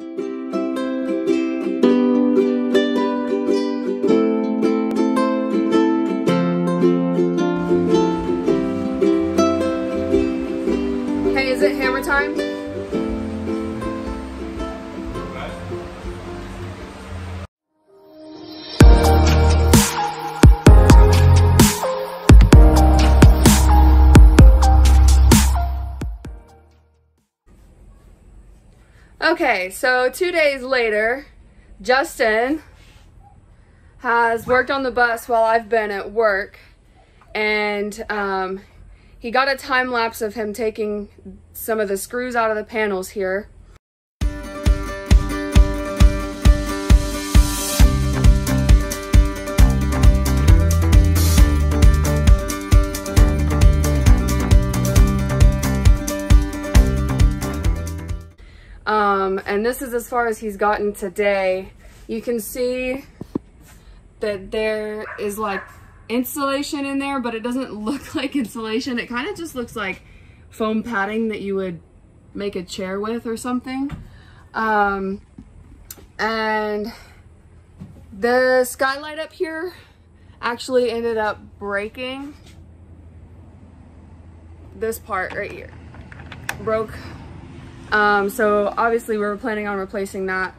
Hey, is it hammer time? Okay, so 2 days later, Justin has worked on the bus while I've been at work, and he got a time lapse of him taking some of the screws out of the panels here. And this is as far as he's gotten today. You can see that there is like insulation in there, but it doesn't look like insulation. It kind of just looks like foam padding that you would make a chair with or something. And the skylight up here actually ended up breaking. This part right here broke. So obviously we were planning on replacing that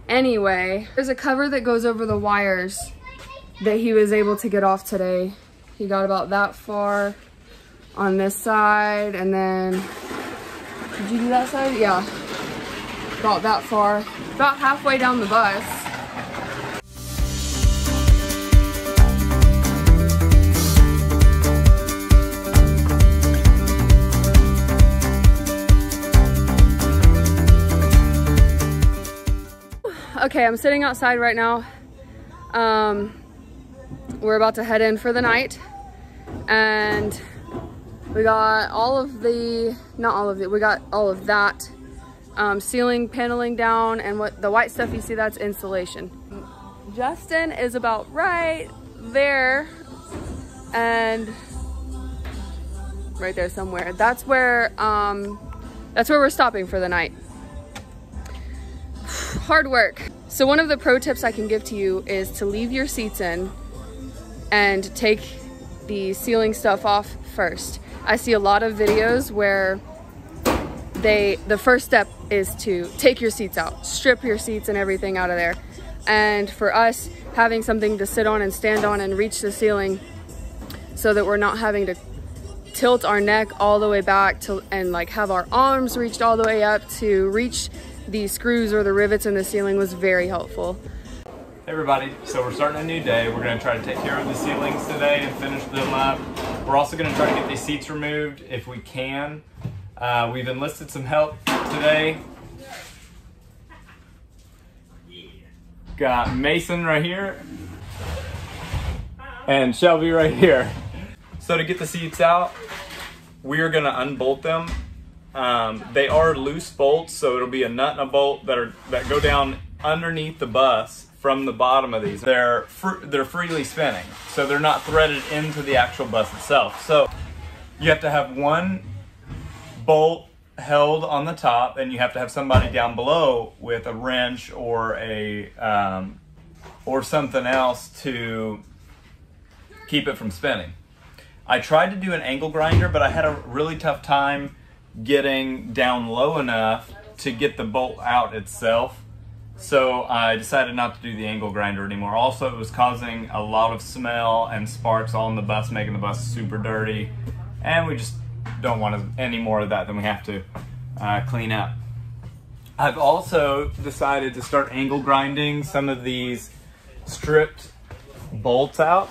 anyway. There's a cover that goes over the wires that he was able to get off today. He got about that far on this side, and then, did you do that side? Yeah, about that far, about halfway down the bus. Okay, I'm sitting outside right now. We're about to head in for the night, and we got all of the, not all of it, we got all of that ceiling paneling down, and what the white stuff you see, that's insulation. Justin is about right there, and right there somewhere. That's where we're stopping for the night. Hard work. So one of the pro tips I can give to you is to leave your seats in and take the ceiling stuff off first. I see a lot of videos where the first step is to take your seats out, strip your seats and everything out of there. And for us, having something to sit on and stand on and reach the ceiling so that we're not having to tilt our neck all the way back to, and like have our arms reached all the way up to reach the screws or the rivets in the ceiling, was very helpful. Hey everybody, so we're starting a new day. We're going to try to take care of the ceilings today and finish them up. We're also going to try to get these seats removed if we can. We've enlisted some help today. Got Mason right here and Shelby right here. So to get the seats out, we are going to unbolt them. They are loose bolts, so it'll be a nut and a bolt that go down underneath the bus from the bottom of these. They're freely spinning, so they're not threaded into the actual bus itself. So you have to have one bolt held on the top, and you have to have somebody down below with a wrench or or something else to keep it from spinning. I tried to do an angle grinder, but I had a really tough time getting down low enough to get the bolt out itself. So I decided not to do the angle grinder anymore. Also, it was causing a lot of smell and sparks on the bus, making the bus super dirty. And we just don't want any more of that than we have to clean up. I've also decided to start angle grinding some of these stripped bolts out.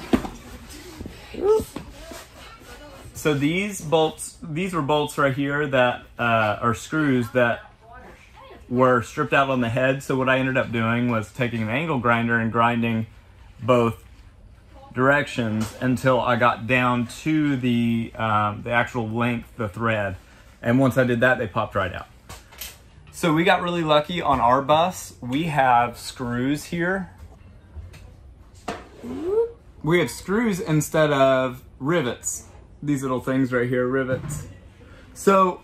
So these were bolts right here that are screws that were stripped out on the head. So what I ended up doing was taking an angle grinder and grinding both directions until I got down to the actual length, the thread. And once I did that, they popped right out. So we got really lucky on our bus. We have screws here. We have screws instead of rivets. These little things right here, rivets. So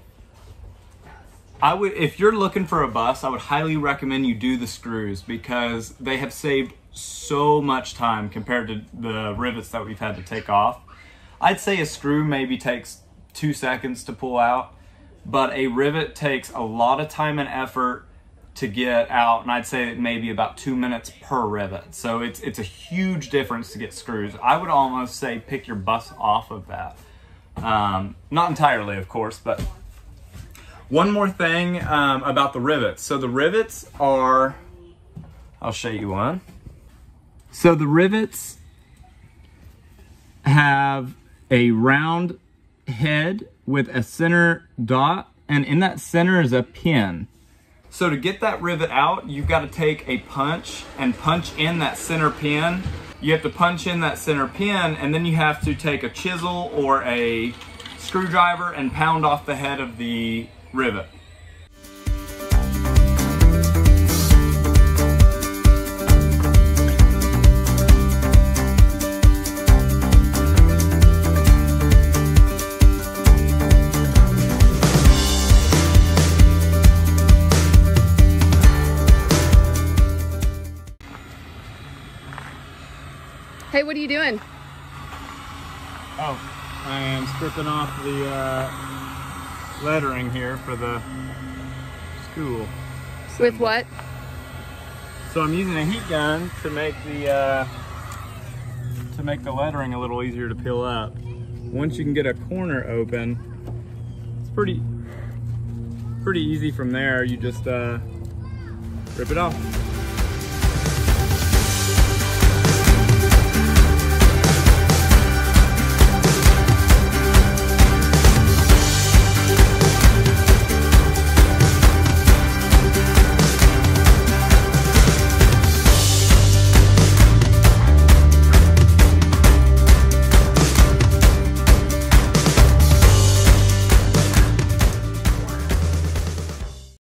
if you're looking for a bus, I would highly recommend you do the screws because they have saved so much time compared to the rivets that we've had to take off. I'd say a screw maybe takes 2 seconds to pull out, but a rivet takes a lot of time and effort to get out, and I'd say maybe about 2 minutes per rivet. So it's a huge difference to get screws. I would almost say pick your bus off of that. Not entirely, of course, but one more thing about the rivets. So the rivets are, I'll show you one. So the rivets have a round head with a center dot, and in that center is a pin. So to get that rivet out, you've got to take a punch and punch in that center pin. You have to punch in that center pin, and then you have to take a chisel or a screwdriver and pound off the head of the rivet. Hey, what are you doing? Oh, I am stripping off the lettering here for the school. With what? So I'm using a heat gun to make the lettering a little easier to peel up. Once you can get a corner open, it's pretty easy from there. You just rip it off.